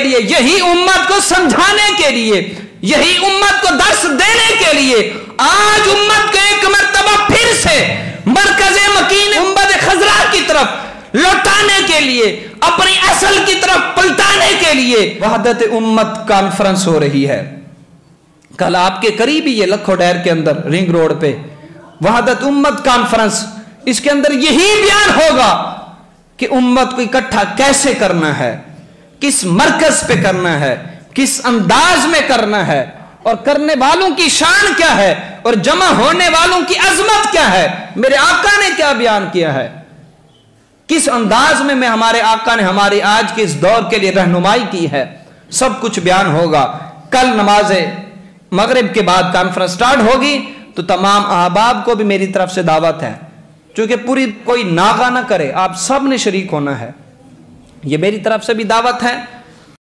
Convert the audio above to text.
लिए, यही उम्मत को समझाने के लिए, यही उम्मत को दर्स देने के लिए आज उम्मत को एक मर्तबा फिर से मरकज़े मकीन उम्मत खज़रा की तरफ लौटाने के लिए, अपनी असल की तरफ पलटाने के लिए वहदत उम्मत कॉन्फ्रेंस हो रही है। कल आपके करीब ही ये लखोडैर के अंदर रिंग रोड पे वहदत उम्मत कॉन्फ्रेंस, इसके अंदर यही बयान होगा कि उम्मत को इकट्ठा कैसे करना है, किस मरकज पे करना है, किस अंदाज में करना है, और करने वालों की शान क्या है और जमा होने वालों की अजमत क्या है। मेरे आका ने क्या बयान किया है, किस अंदाज में हमारे आका ने हमारे आज के इस दौर के लिए रहनुमाई की है, सब कुछ बयान होगा। कल नमाज मगरिब के बाद कॉन्फ्रेंस स्टार्ट होगी तो तमाम अहबाब को भी मेरी तरफ से दावत है, क्योंकि पूरी कोई नागा ना करे, आप सब ने शरीक होना है, ये मेरी तरफ से भी दावत है।